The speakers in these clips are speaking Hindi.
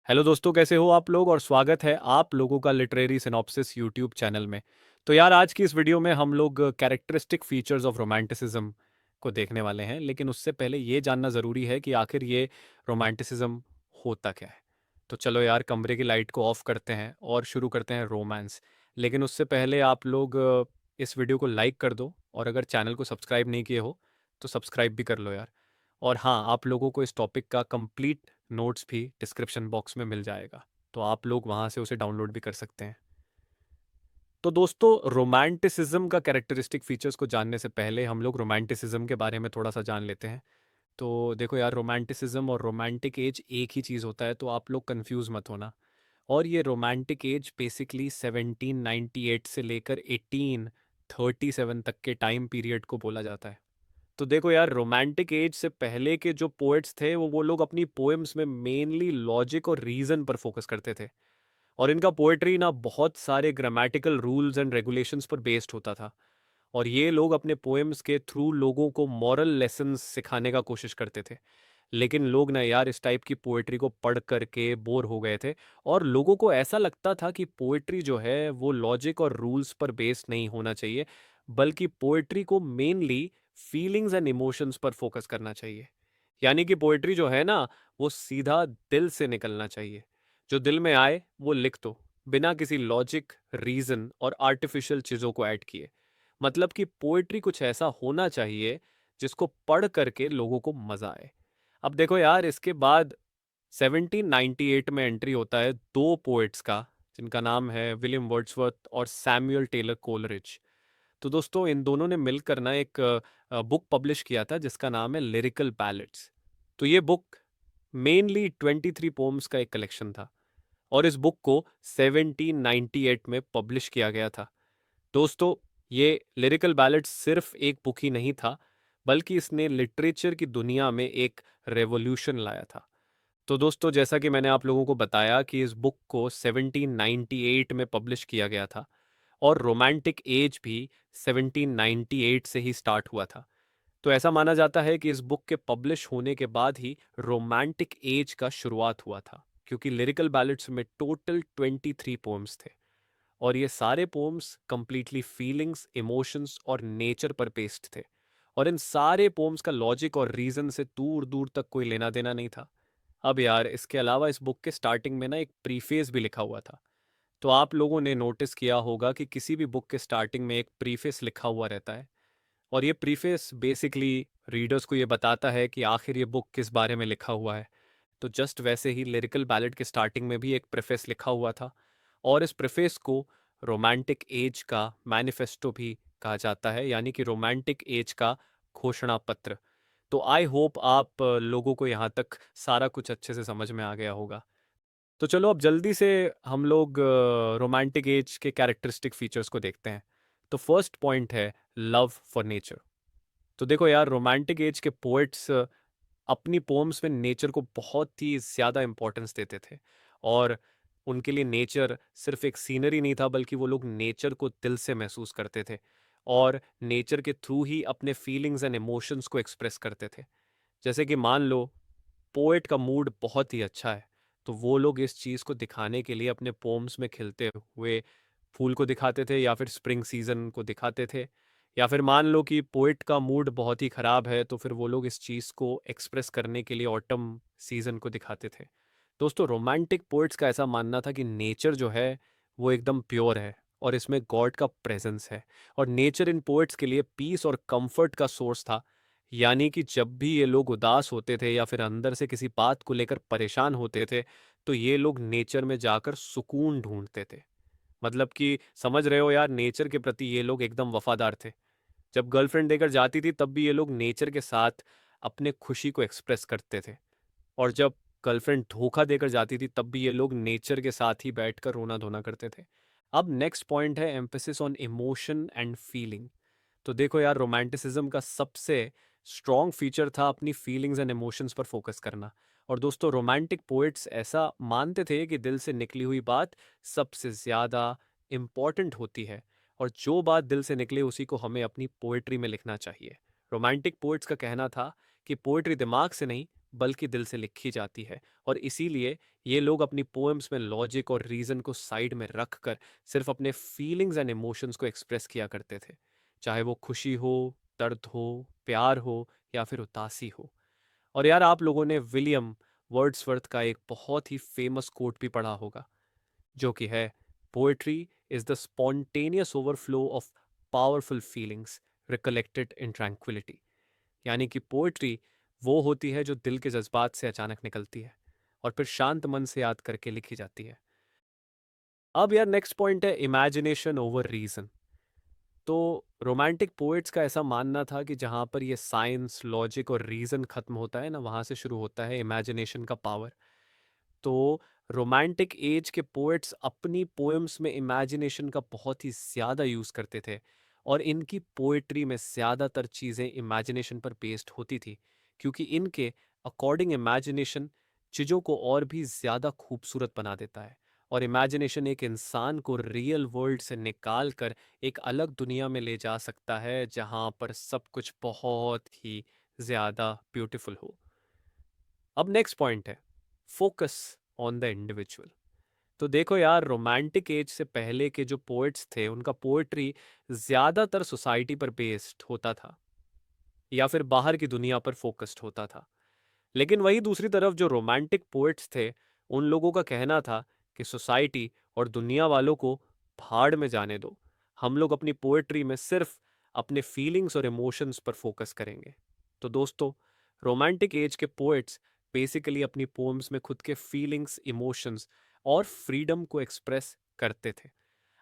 हेलो दोस्तों, कैसे हो आप लोग? और स्वागत है आप लोगों का लिटरेरी सिनॉप्सिस यूट्यूब चैनल में। तो यार, आज की इस वीडियो में हम लोग कैरेक्टरिस्टिक फीचर्स ऑफ रोमांटिसिज्म को देखने वाले हैं, लेकिन उससे पहले ये जानना ज़रूरी है कि आखिर ये रोमांटिसिज्म होता क्या है। तो चलो यार, कमरे की लाइट को ऑफ करते हैं और शुरू करते हैं रोमांस। लेकिन उससे पहले आप लोग इस वीडियो को लाइक कर दो, और अगर चैनल को सब्सक्राइब नहीं किए हो तो सब्सक्राइब भी कर लो यार। और हाँ, आप लोगों को इस टॉपिक का कंप्लीट नोट्स भी डिस्क्रिप्शन बॉक्स में मिल जाएगा, तो आप लोग वहाँ से उसे डाउनलोड भी कर सकते हैं। तो दोस्तों, रोमांटिसिज्म का कैरेक्टरिस्टिक फीचर्स को जानने से पहले हम लोग रोमांटिसिज्म के बारे में थोड़ा सा जान लेते हैं। तो देखो यार, रोमांटिसिज्म और रोमांटिक एज एक ही चीज़ होता है, तो आप लोग कंफ्यूज मत होना। और ये रोमांटिक एज बेसिकली 1798 से लेकर 1837 तक के टाइम पीरियड को बोला जाता है। तो देखो यार, रोमांटिक एज से पहले के जो पोएट्स थे वो लोग अपनी पोएम्स में मेनली लॉजिक और रीजन पर फोकस करते थे। और इनका पोएट्री ना बहुत सारे ग्रामेटिकल रूल्स एंड रेगुलेशंस पर बेस्ड होता था। और ये लोग अपने पोएम्स के थ्रू लोगों को मॉरल लेसन्स सिखाने का कोशिश करते थे। लेकिन लोग ना यार, इस टाइप की पोएट्री को पढ़ करके बोर हो गए थे। और लोगों को ऐसा लगता था कि पोएट्री जो है वो लॉजिक और रूल्स पर बेस्ड नहीं होना चाहिए, बल्कि पोएट्री को मेनली फीलिंग्स एंड इमोशंस पर फोकस करना चाहिए। यानी कि पोएट्री जो है ना, वो सीधा दिल से निकलना चाहिए। जो दिल में आए वो लिख दो, बिना किसी लॉजिक, रीजन और आर्टिफिशियल चीज़ों को ऐड किए। मतलब कि पोएट्री कुछ ऐसा होना चाहिए जिसको पढ़ करके लोगों को मजा आए। अब देखो यार, इसके बाद 1798 में एंट्री होता है दो पोएट्स का, जिनका नाम है विलियम वर्ड्सवर्थ और सैमुअल टेलर कोलरिज। तो दोस्तों, इन दोनों ने मिलकर ना एक बुक पब्लिश किया था जिसका नाम है लिरिकल बैलेड्स। तो ये बुक मेनली 23 पोम्स का एक कलेक्शन था, और इस बुक को 1798 में पब्लिश किया गया था। दोस्तों, ये लिरिकल बैलेड्स सिर्फ एक बुक ही नहीं था, बल्कि इसने लिटरेचर की दुनिया में एक रेवोल्यूशन लाया था। तो दोस्तों, जैसा कि मैंने आप लोगों को बताया कि इस बुक को 1798 में पब्लिश किया गया था, और रोमांटिक एज भी 1798 से ही स्टार्ट हुआ था। तो ऐसा माना जाता है कि इस बुक के पब्लिश होने के बाद ही रोमांटिक एज का शुरुआत हुआ था, क्योंकि लिरिकल बैलेट्स में टोटल 23 पोम्स थे। और ये सारे पोम्स कंप्लीटली फीलिंग्स, इमोशंस और नेचर पर बेस्ड थे। और इन सारे पोम्स का लॉजिक और रीजन से दूर दूर तक कोई लेना देना नहीं था। अब यार, इसके अलावा इस बुक के स्टार्टिंग में ना एक प्रीफेस भी लिखा हुआ था। तो आप लोगों ने नोटिस किया होगा कि किसी भी बुक के स्टार्टिंग में एक प्रीफेस लिखा हुआ रहता है। और ये प्रीफेस बेसिकली रीडर्स को ये बताता है कि आखिर ये बुक किस बारे में लिखा हुआ है। तो जस्ट वैसे ही लिरिकल बैलेड के स्टार्टिंग में भी एक प्रेफेस लिखा हुआ था। और इस प्रेफेस को रोमांटिक एज का मैनिफेस्टो भी कहा जाता है, यानी कि रोमांटिक एज का घोषणा पत्र। तो आई होप आप लोगों को यहाँ तक सारा कुछ अच्छे से समझ में आ गया होगा। तो चलो, अब जल्दी से हम लोग रोमांटिक एज के कैरेक्टरिस्टिक फीचर्स को देखते हैं। तो फर्स्ट पॉइंट है लव फॉर नेचर। तो देखो यार, रोमांटिक एज के पोएट्स अपनी पोम्स में नेचर को बहुत ही ज़्यादा इम्पोर्टेंस देते थे। और उनके लिए नेचर सिर्फ एक सीनरी नहीं था, बल्कि वो लोग नेचर को दिल से महसूस करते थे, और नेचर के थ्रू ही अपने फीलिंग्स एंड इमोशंस को एक्सप्रेस करते थे। जैसे कि मान लो, पोएट का मूड बहुत ही अच्छा है, तो वो लोग इस चीज़ को दिखाने के लिए अपने पोम्स में खिलते हुए फूल को दिखाते थे, या फिर स्प्रिंग सीजन को दिखाते थे। या फिर मान लो कि पोएट का मूड बहुत ही ख़राब है, तो फिर वो लोग इस चीज़ को एक्सप्रेस करने के लिए ऑटम सीजन को दिखाते थे। दोस्तों, रोमांटिक पोएट्स का ऐसा मानना था कि नेचर जो है वो एकदम प्योर है, और इसमें गॉड का प्रेजेंस है। और नेचर इन पोएट्स के लिए पीस और कंफर्ट का सोर्स था। यानी कि जब भी ये लोग उदास होते थे या फिर अंदर से किसी बात को लेकर परेशान होते थे, तो ये लोग नेचर में जाकर सुकून ढूंढते थे। मतलब कि समझ रहे हो यार, नेचर के प्रति ये लोग एकदम वफादार थे। जब गर्लफ्रेंड देकर जाती थी तब भी ये लोग नेचर के साथ अपने खुशी को एक्सप्रेस करते थे। और जब गर्लफ्रेंड धोखा देकर जाती थी तब भी ये लोग नेचर के साथ ही बैठकर रोना धोना करते थे। अब नेक्स्ट पॉइंट है emphasis on emotion and feeling. तो देखो यार, रोमांटिसिज्म का सबसे स्ट्रॉन्ग फीचर था अपनी फीलिंग्स एंड इमोशंस पर फोकस करना। और दोस्तों, रोमांटिक पोएट्स ऐसा मानते थे कि दिल से निकली हुई बात सबसे ज़्यादा इम्पॉर्टेंट होती है, और जो बात दिल से निकले उसी को हमें अपनी पोएट्री में लिखना चाहिए। रोमांटिक पोएट्स का कहना था कि पोएट्री दिमाग से नहीं, बल्कि दिल से लिखी जाती है। और इसीलिए ये लोग अपनी पोएम्स में लॉजिक और रीज़न को साइड में रख कर सिर्फ अपने फीलिंग्स एंड इमोशंस को एक्सप्रेस किया करते थे, चाहे वो खुशी हो, दर्द हो, प्यार हो या फिर उदासी हो। और यार आप लोगों ने विलियम वर्ड्सवर्थ का एक बहुत ही फेमस कोट भी पढ़ा होगा, जो कि है, poetry is the spontaneous overflow of powerful feelings recollected in tranquillity. यानी कि पोएट्री वो होती है जो दिल के जज्बात से अचानक निकलती है और फिर शांत मन से याद करके लिखी जाती है। अब यार नेक्स्ट पॉइंट है इमेजिनेशन ओवर रीजन। तो रोमांटिक पोएट्स का ऐसा मानना था कि जहाँ पर ये साइंस, लॉजिक और रीजन खत्म होता है ना, वहाँ से शुरू होता है इमेजिनेशन का पावर। तो रोमांटिक एज के पोएट्स अपनी पोएम्स में इमेजिनेशन का बहुत ही ज़्यादा यूज़ करते थे और इनकी पोएट्री में ज़्यादातर चीज़ें इमेजिनेशन पर बेस्ड होती थी, क्योंकि इनके अकॉर्डिंग इमेजिनेशन चीज़ों को और भी ज़्यादा खूबसूरत बना देता है। और इमेजिनेशन एक इंसान को रियल वर्ल्ड से निकाल कर एक अलग दुनिया में ले जा सकता है जहाँ पर सब कुछ बहुत ही ज़्यादा ब्यूटीफुल हो। अब नेक्स्ट पॉइंट है फोकस ऑन द इंडिविजुअल। तो देखो यार, रोमांटिक एज से पहले के जो पोएट्स थे उनका पोएट्री ज्यादातर सोसाइटी पर बेस्ड होता था या फिर बाहर की दुनिया पर फोकस्ड होता था। लेकिन वही दूसरी तरफ जो रोमांटिक पोएट्स थे, उन लोगों का कहना था कि सोसाइटी और दुनिया वालों को भाड़ में जाने दो, हम लोग अपनी पोएट्री में सिर्फ अपने फीलिंग्स और इमोशंस पर फोकस करेंगे। तो दोस्तों, रोमांटिक एज के पोएट्स बेसिकली अपनी पोएम्स में खुद के फीलिंग्स, इमोशंस और फ्रीडम को एक्सप्रेस करते थे।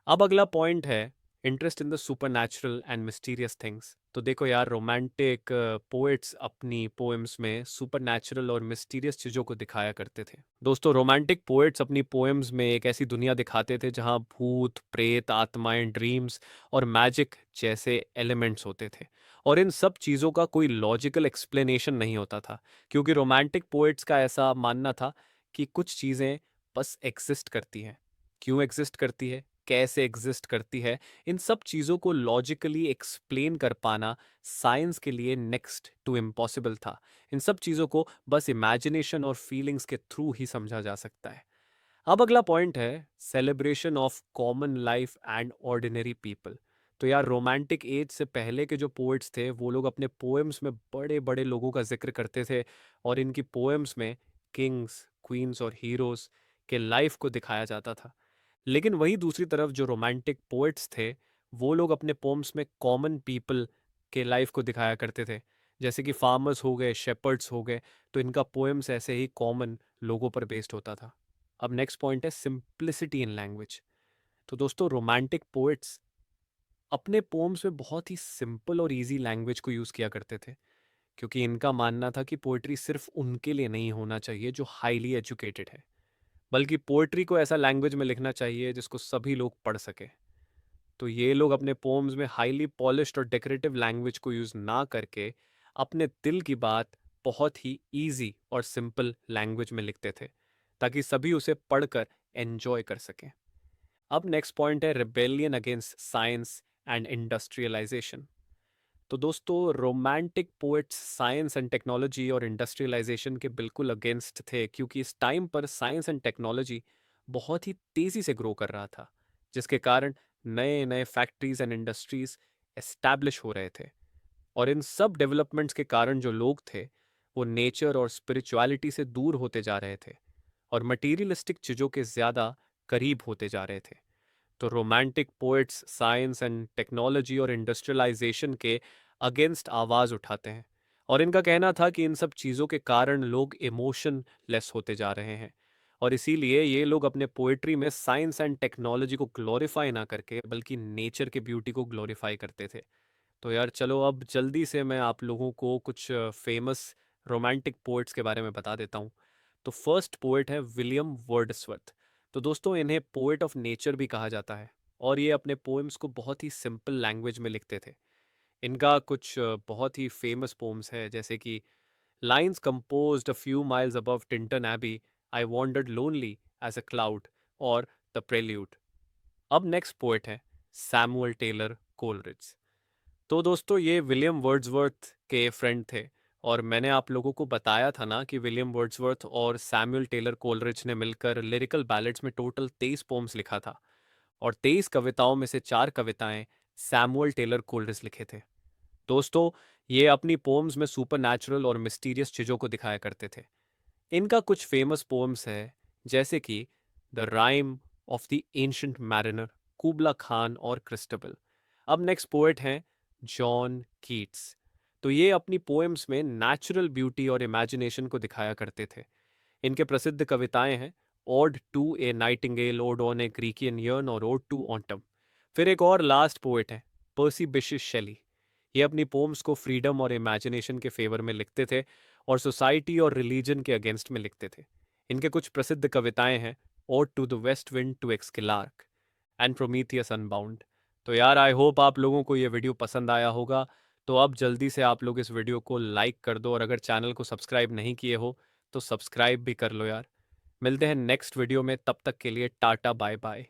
अब अगला पॉइंट है interest in the supernatural and mysterious things. तो देखो यार, रोमांटिक पोएट्स अपनी पोएम्स में सुपरनैचुरल और मिस्टीरियस चीज़ों को दिखाया करते थे। दोस्तों, रोमांटिक पोएट्स अपनी पोएम्स में एक ऐसी दुनिया दिखाते थे जहां भूत, प्रेत, आत्माएं, ड्रीम्स और मैजिक जैसे एलिमेंट्स होते थे। और इन सब चीज़ों का कोई लॉजिकल एक्सप्लेनेशन नहीं होता था, क्योंकि रोमांटिक पोएट्स का ऐसा मानना था कि कुछ चीज़ें बस एग्जिस्ट करती हैं। क्यों एग्जिस्ट करती है, कैसे एग्जिस्ट करती है, इन सब चीज़ों को लॉजिकली एक्सप्लेन कर पाना साइंस के लिए नेक्स्ट टू इम्पॉसिबल था। इन सब चीज़ों को बस इमेजिनेशन और फीलिंग्स के थ्रू ही समझा जा सकता है। अब अगला पॉइंट है celebration of common life and ordinary people. तो यार, रोमांटिक एज से पहले के जो पोएट्स थे वो लोग अपने पोएम्स में बड़े बड़े लोगों का जिक्र करते थे और इनकी पोएम्स में किंग्स, क्वींस और हीरोज के लाइफ को दिखाया जाता था। लेकिन वही दूसरी तरफ जो रोमांटिक पोएट्स थे वो लोग अपने पोम्स में कॉमन पीपल के लाइफ को दिखाया करते थे, जैसे कि फार्मर्स हो गए, शेपर्ड्स हो गए। तो इनका पोएम्स ऐसे ही कॉमन लोगों पर बेस्ड होता था। अब नेक्स्ट पॉइंट है सिंप्लिसिटी इन लैंग्वेज। तो दोस्तों, रोमांटिक पोएट्स अपने पोम्स में बहुत ही सिंपल और इजी लैंग्वेज को यूज़ किया करते थे, क्योंकि इनका मानना था कि पोएट्री सिर्फ उनके लिए नहीं होना चाहिए जो हाईली एजुकेटेड है, बल्कि पोएट्री को ऐसा लैंग्वेज में लिखना चाहिए जिसको सभी लोग पढ़ सके। तो ये लोग अपने पोम्स में हाईली पॉलिश्ड और डेकोरेटिव लैंग्वेज को यूज़ ना करके अपने दिल की बात बहुत ही इजी और सिंपल लैंग्वेज में लिखते थे, ताकि सभी उसे पढ़कर एंजॉय कर सकें। अब नेक्स्ट पॉइंट है rebellion against science and industrialisation. तो दोस्तों, romantic poets science and technology और इंडस्ट्रियलाइजेशन के बिल्कुल अगेंस्ट थे, क्योंकि इस टाइम पर साइंस एंड टेक्नोलॉजी बहुत ही तेज़ी से ग्रो कर रहा था, जिसके कारण नए नए फैक्ट्रीज एंड इंडस्ट्रीज एस्टैब्लिश हो रहे थे। और इन सब डेवलपमेंट्स के कारण जो लोग थे वो नेचर और स्पिरिचुअलिटी से दूर होते जा रहे थे और मटीरियलिस्टिक चीज़ों के ज़्यादा करीब होते जा रहे थे। तो romantic poets science and technology और इंडस्ट्रियलाइजेशन के अगेंस्ट आवाज़ उठाते हैं और इनका कहना था कि इन सब चीज़ों के कारण लोग इमोशन लेस होते जा रहे हैं। और इसीलिए ये लोग अपने पोएट्री में साइंस एंड टेक्नोलॉजी को ग्लोरीफाई ना करके बल्कि नेचर के ब्यूटी को ग्लोरीफाई करते थे। तो यार चलो, अब जल्दी से मैं आप लोगों को कुछ फेमस रोमांटिक पोएट्स के बारे में बता देता हूँ। तो फर्स्ट पोएट है विलियम वर्ड्सवर्थ। तो दोस्तों, इन्हें पोएट ऑफ नेचर भी कहा जाता है और ये अपने पोएम्स को बहुत ही सिंपल लैंग्वेज में लिखते थे। इनका कुछ बहुत ही फेमस पोम्स है, जैसे कि lines composed a few miles above Tintern Abbey, I wandered lonely as a cloud, और द प्रेल्यूड। अब नेक्स्ट पोएट है सैमुअल टेलर कोलरिज। तो दोस्तों, ये विलियम वर्ड्सवर्थ के फ्रेंड थे और मैंने आप लोगों को बताया था ना कि विलियम वर्ड्सवर्थ और सैमुअल टेलर कोलरिज ने मिलकर लिरिकल बैलेड्स में टोटल 23 पोम्स लिखा था, और 23 कविताओं में से 4 कविताएं सैमुअल टेलर कोलरिज लिखे थे। दोस्तों, ये अपनी पोम्स में सुपरनैचुरल और मिस्टीरियस चीज़ों को दिखाया करते थे। इनका कुछ फेमस पोम्स है, जैसे कि the rime of the ancient mariner, Kubla Khan और क्रिस्टबल। अब नेक्स्ट पोएट हैं जॉन कीट्स। तो ये अपनी पोएम्स में नेचुरल ब्यूटी और इमेजिनेशन को दिखाया करते थे। इनके प्रसिद्ध कविताएं हैं ode to a nightingale, ode on a Grecian urn और ओड टू ऑटम। फिर एक और लास्ट पोएट है पर्सी बिशस शेली। ये अपनी पोम्स को फ्रीडम और इमेजिनेशन के फेवर में लिखते थे और सोसाइटी और रिलीजन के अगेंस्ट में लिखते थे। इनके कुछ प्रसिद्ध कविताएं हैं ode to the west wind to a skylark and Prometheus unbound. तो यार, आई होप आप लोगों को ये वीडियो पसंद आया होगा। तो अब जल्दी से आप लोग इस वीडियो को लाइक कर दो, और अगर चैनल को सब्सक्राइब नहीं किए हो तो सब्सक्राइब भी कर लो यार। मिलते हैं नेक्स्ट वीडियो में, तब तक के लिए टाटा बाय बाय।